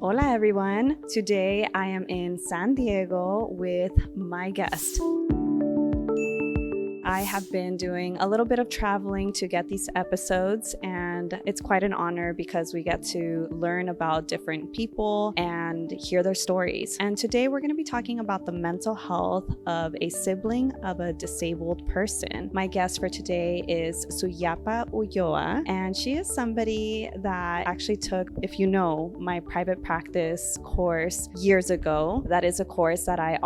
Hola everyone! Today I am in San Diego with my guest. I have been doing a little bit of traveling to get these episodes, and it's quite an honor because we get to learn about different people and hear their stories. And today we're going to be talking about the mental health of a sibling of a disabled person. My guest for today is Suyapa Ulloa, and she is somebody that actually took, if you know, my private practice course years ago. That is a course that I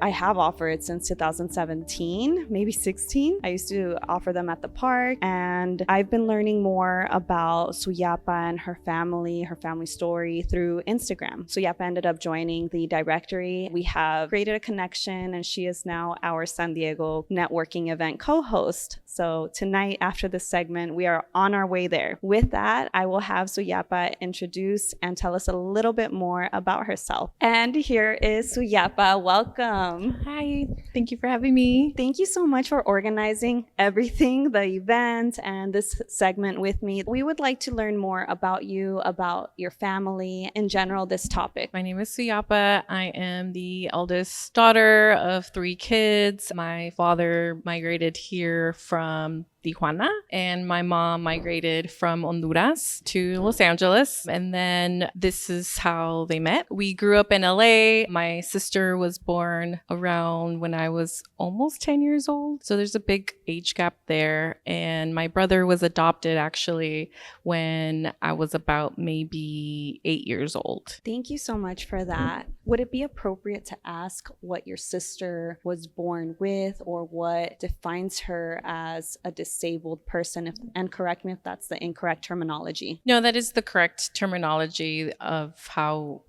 have offered since 2017, maybe 16. I used to offer them at the park, and I've been learning more about Suyapa and her family story through Instagram. Suyapa ended up joining the directory. We have created a connection, and she is now our San Diego networking event co-host. So tonight, after this segment, we are on our way there. With that, I will have Suyapa introduce and tell us a little bit more about herself. And here is Suyapa. Welcome. Hi, thank you for having me. Thank you so much for organizing everything, the event and this segment with me. We would like to learn more about you, about your family, in general, this topic. My name is Suyapa. I am the eldest daughter of 3 kids. My father migrated here from Tijuana, and my mom migrated from Honduras to Los Angeles, and then this is how they met. We grew up in LA. My sister was born around when I was almost 10 years old, so there's a big age gap there, and my brother was adopted actually when I was about maybe 8 years old. Thank you so much for that. Would it be appropriate to ask what your sister was born with, or what defines her as a disabled person, and correct me if that's the incorrect terminology? No, that is the correct terminology of how,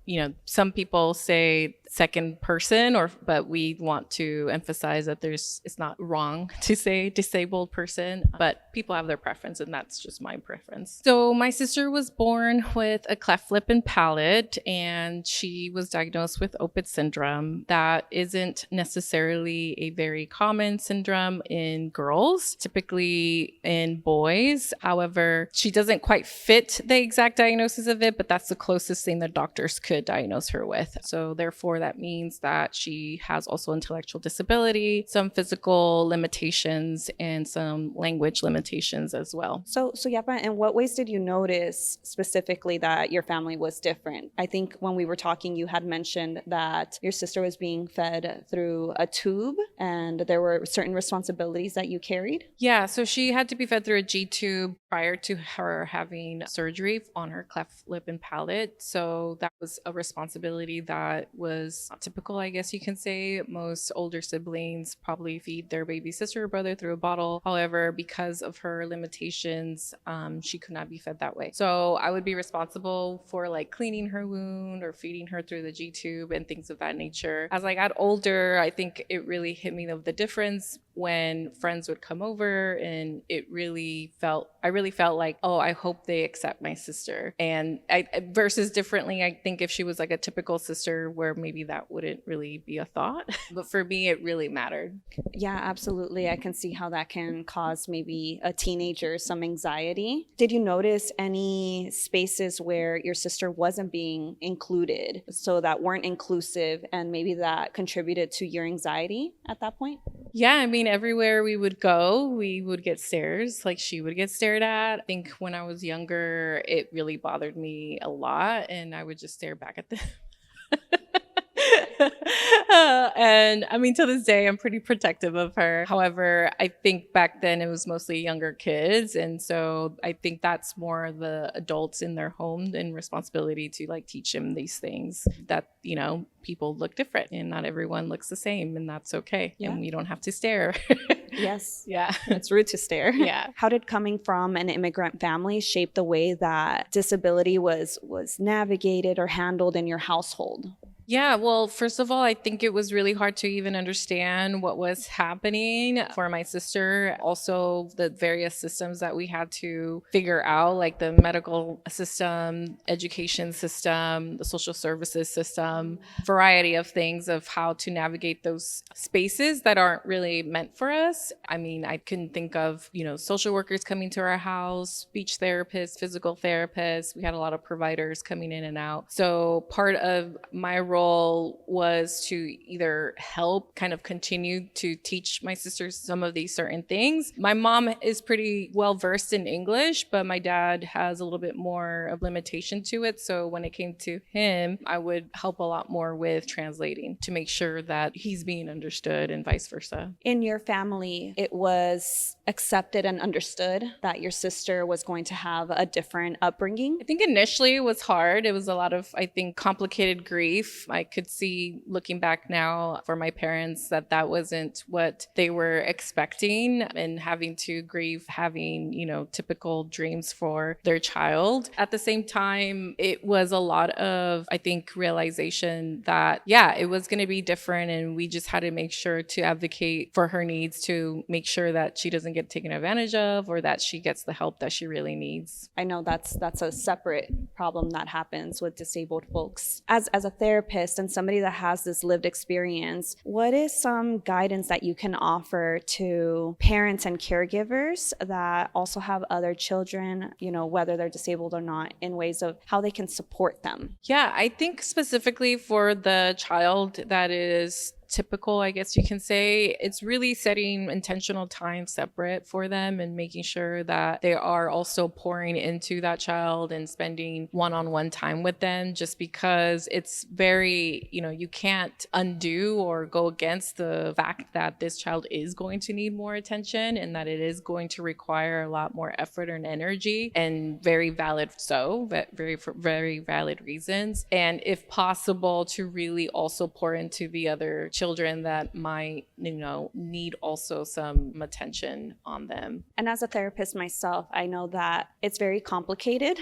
some people say second person, but we want to emphasize that it's not wrong to say disabled person, but people have their preference, and that's just my preference. So my sister was born with a cleft lip and palate, and she was diagnosed with Opitz syndrome. That isn't necessarily a very common syndrome in girls, typically in boys. However, she doesn't quite fit the exact diagnosis of it, but that's the closest thing that doctors could diagnose her with. So therefore, that means that she has also intellectual disability, some physical limitations, and some language limitations as well. So Yapa, in what ways did you notice specifically that your family was different? I think when we were talking, you had mentioned that your sister was being fed through a tube, and there were certain responsibilities that you carried. Yeah, so she had to be fed through a G tube prior to her having surgery on her cleft lip and palate. So that was a responsibility that was not typical, I guess you can say. Most older siblings probably feed their baby sister or brother through a bottle. However, because of her limitations, she could not be fed that way. So I would be responsible for cleaning her wound or feeding her through the G tube and things of that nature. As I got older, I think it really hit me of the difference when friends would come over, and I really felt like, oh, I hope they accept my sister. And versus differently, I think if she was like a typical sister where maybe that wouldn't really be a thought. But for me, it really mattered. Yeah, absolutely. I can see how that can cause maybe a teenager some anxiety. Did you notice any spaces where your sister wasn't being included, so that weren't inclusive, and maybe that contributed to your anxiety at that point? Yeah, I mean, everywhere we would go, we would get stares. She would get stared at. I think when I was younger, it really bothered me a lot, and I would just stare back at them. And I mean, to this day, I'm pretty protective of her. However, I think back then it was mostly younger kids. And so I think that's more the adults in their home and responsibility to teach them these things that, people look different and not everyone looks the same, and that's okay. Yeah. And we don't have to stare. Yes. Yeah. It's rude to stare. Yeah. How did coming from an immigrant family shape the way that disability was navigated or handled in your household? Yeah, well, first of all, I think it was really hard to even understand what was happening for my sister. Also, the various systems that we had to figure out, like the medical system, education system, the social services system, variety of things of how to navigate those spaces that aren't really meant for us. I mean, I can think of, social workers coming to our house, speech therapists, physical therapists. We had a lot of providers coming in and out. So part of my role was to either help kind of continue to teach my sisters some of these certain things. My mom is pretty well versed in English, but my dad has a little bit more of limitation to it. So when it came to him, I would help a lot more with translating to make sure that he's being understood and vice versa. In your family, it was accepted and understood that your sister was going to have a different upbringing? I think initially it was hard. It was a lot of, I think, complicated grief. I could see looking back now for my parents that wasn't what they were expecting, and having to grieve, having, typical dreams for their child. At the same time, it was a lot of, I think, realization that, yeah, it was going to be different. And we just had to make sure to advocate for her needs, to make sure that she doesn't get taken advantage of, or that she gets the help that she really needs. I know that's a separate problem that happens with disabled folks. As a therapist and somebody that has this lived experience, what is some guidance that you can offer to parents and caregivers that also have other children, whether they're disabled or not, in ways of how they can support them? Yeah, I think specifically for the child that is typical, I guess you can say, it's really setting intentional time separate for them and making sure that they are also pouring into that child and spending one-on-one time with them, just because it's very, you can't undo or go against the fact that this child is going to need more attention and that it is going to require a lot more effort and energy, and very valid, for very valid reasons. And if possible, to really also pour into the other children that might, need also some attention on them. And as a therapist myself, I know that it's very complicated,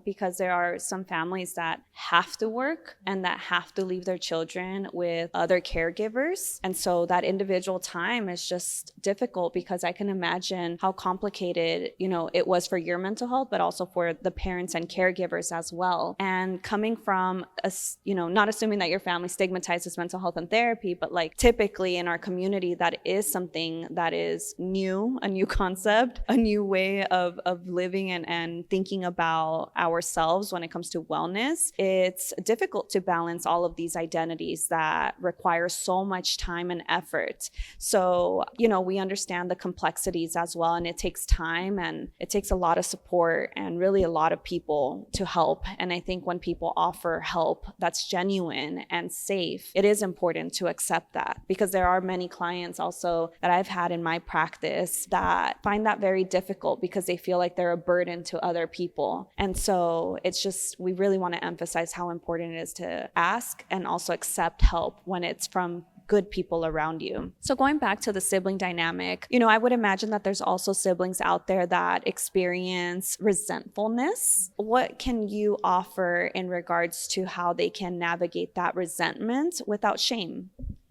because there are some families that have to work and that have to leave their children with other caregivers. And so that individual time is just difficult, because I can imagine how complicated, it was for your mental health, but also for the parents and caregivers as well. And coming from, not assuming that your family stigmatizes mental health and therapy, but like typically in our community, that is something that is new, a new concept, a new way of living and thinking about ourselves when it comes to wellness. It's difficult to balance all of these identities that require so much time and effort. So, we understand the complexities as well, and it takes time and it takes a lot of support and really a lot of people to help. And I think when people offer help that's genuine and safe, it is important to accept that, because there are many clients also that I've had in my practice that find that very difficult because they feel like they're a burden to other people. And so it's just, we really want to emphasize how important it is to ask and also accept help when it's from good people around you. So going back to the sibling dynamic, I would imagine that there's also siblings out there that experience resentfulness. What can you offer in regards to how they can navigate that resentment without shame?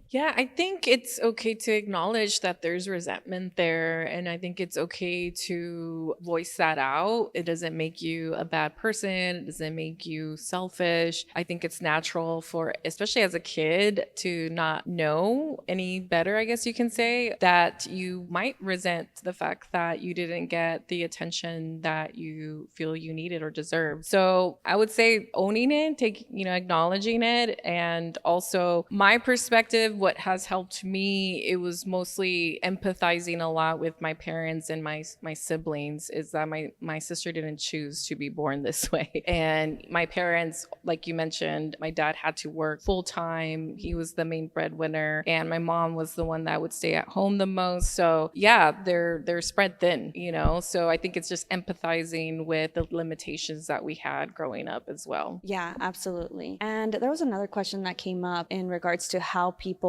Yeah, I think it's okay to acknowledge that there's resentment there. And I think it's okay to voice that out. It doesn't make you a bad person. It doesn't make you selfish. I think it's natural for, especially as a kid, to not know any better, I guess you can say, that you might resent the fact that you didn't get the attention that you feel you needed or deserved. So I would say owning it, acknowledging it. And also my perspective, what has helped me, it was mostly empathizing a lot with my parents and my siblings, is that my sister didn't choose to be born this way. And my parents, like you mentioned, my dad had to work full time. He was the main breadwinner, and my mom was the one that would stay at home the most. So yeah, they're spread thin, so I think it's just empathizing with the limitations that we had growing up as well. Yeah, absolutely. And there was another question that came up in regards to how people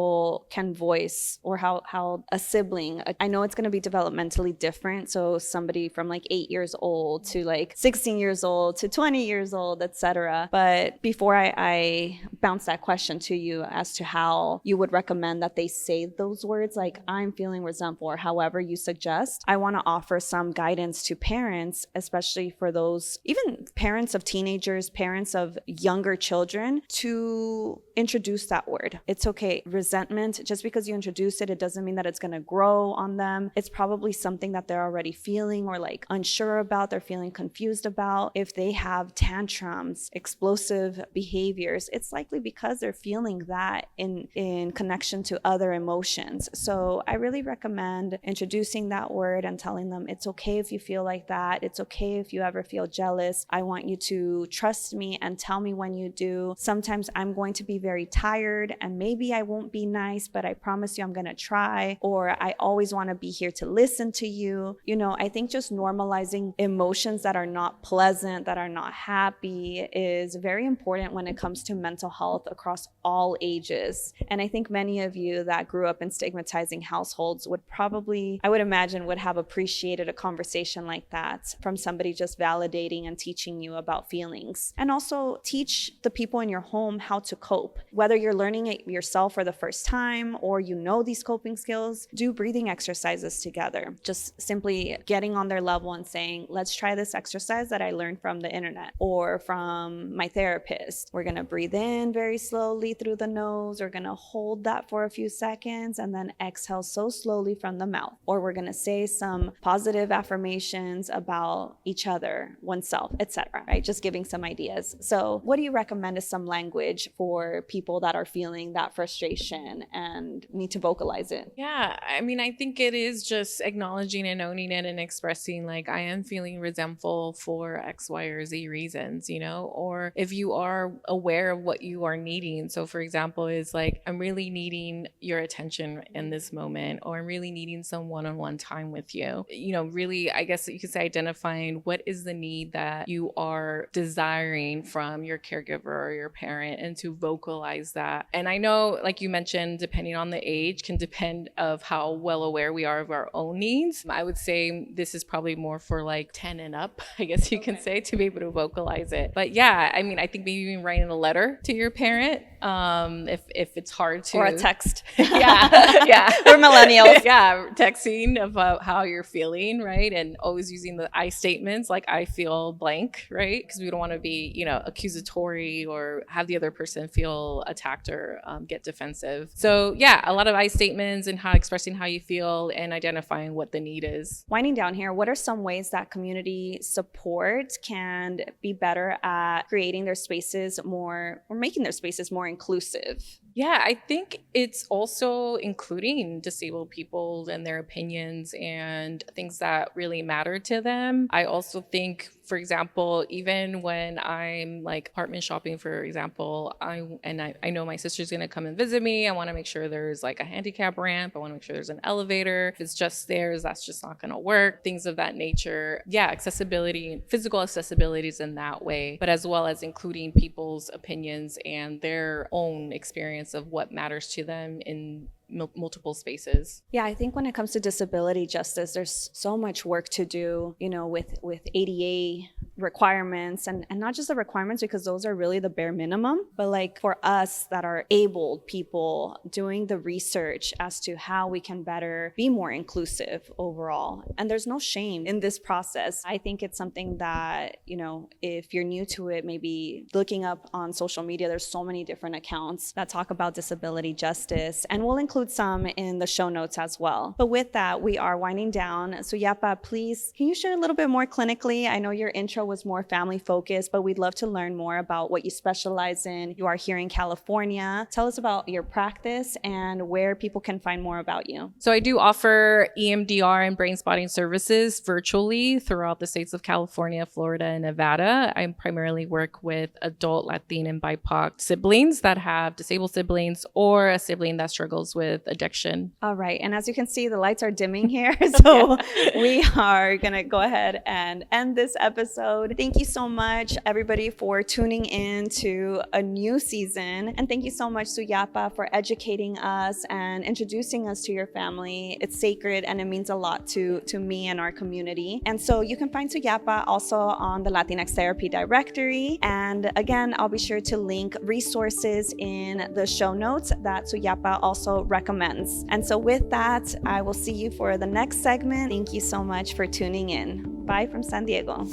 can voice, or how a sibling, I know it's going to be developmentally different. So somebody from like 8 years old to like 16 years old to 20 years old, etc. But before I bounce that question to you as to how you would recommend that they say those words, like I'm feeling resentful, or however you suggest. I want to offer some guidance to parents, especially for those, even parents of teenagers, parents of younger children, to introduce that word. It's okay. Resentment, just because you introduce it, it doesn't mean that it's going to grow on them. It's probably something that they're already feeling or like unsure about, they're feeling confused about. If they have tantrums, explosive behaviors, it's likely because they're feeling that in connection to other emotions. So I really recommend introducing that word and telling them it's okay if you feel like that. It's okay if you ever feel jealous. I want you to trust me and tell me when you do. Sometimes I'm going to be very tired and maybe I won't be nice, but I promise you I'm going to try. Or I always want to be here to listen to you. You know, I think just normalizing emotions that are not pleasant, that are not happy is very important when it comes to mental health across all ages. And I think many of you that grew up in stigmatizing households would probably, I would imagine, would have appreciated a conversation like that from somebody just validating and teaching you about feelings. And also teach the people in your home how to cope. Whether you're learning it yourself for the first time or you know these coping skills, do breathing exercises together. Just simply getting on their level and saying, let's try this exercise that I learned from the internet or from my therapist. We're going to breathe in very slowly through the nose. We're going to hold that for a few seconds and then exhale so slowly from the mouth. Or we're going to say some positive affirmations about each other, oneself, etc. Right? Just giving some ideas. So what do you recommend as some language for people that are feeling that frustration and need to vocalize it? Yeah, I mean, I think it is just acknowledging and owning it and expressing like, I am feeling resentful for X, Y, or Z reasons, you know, or if you are aware of what you are needing. So for example, is like, I'm really needing your attention in this moment, or I'm really needing some one-on-one time with you. You know, really, I guess you could say identifying what is the need that you are desiring from your caregiver or your parent, and to vocalize that. And I know, like you mentioned, depending on the age can depend of how well aware we are of our own needs. I would say this is probably more for like 10 and up, I guess you can say, to be able to vocalize it. But yeah, I mean, I think maybe even writing a letter to your parent, if it's hard to. Or a text. yeah. We're millennials. Yeah, texting about how you're feeling, right? And always using the I statements, like I feel blank, right? Because we don't want to be, you know, accusatory or have the other person feel attacked or get defensive. So yeah, a lot of I statements and how expressing how you feel and identifying what the need is. Winding down here, what are some ways that community support can be better at creating their spaces more, or making their spaces more inclusive? Yeah, I think it's also including disabled people and their opinions and things that really matter to them. I also think, for example, even when I'm like apartment shopping, for example, I know my sister's going to come and visit me. I want to make sure there's like a handicap ramp. I want to make sure there's an elevator. If it's just stairs, that's just not going to work. Things of that nature. Yeah, accessibility, physical accessibility is in that way, but as well as including people's opinions and their own experience of what matters to them in multiple spaces. Yeah, I think when it comes to disability justice, there's so much work to do, you know, with ADA requirements and not just the requirements, because those are really the bare minimum, but like for us that are abled people, doing the research as to how we can better be more inclusive overall. And there's no shame in this process. I think it's something that, you know, if you're new to it, maybe looking up on social media, there's so many different accounts that talk about disability justice, and we'll include some in the show notes as well. But with that, we are winding down. Suyapa, please, can you share a little bit more clinically? I know your intro was more family focused, but we'd love to learn more about what you specialize in. You are here in California. Tell us about your practice and where people can find more about you. So I do offer EMDR and brain spotting services virtually throughout the states of California, Florida, and Nevada. I primarily work with adult Latina and BIPOC siblings that have disabled siblings or a sibling that struggles with addiction. All right. And as you can see, the lights are dimming here. So we are going to go ahead and end this episode. episode. Thank you so much, everybody, for tuning in to a new season. And thank you so much, Suyapa, for educating us and introducing us to your family. It's sacred and it means a lot to me and our community. And so you can find Suyapa also on the Latinx Therapy Directory. And again, I'll be sure to link resources in the show notes that Suyapa also recommends. And so with that, I will see you for the next segment. Thank you so much for tuning in. Bye from San Diego.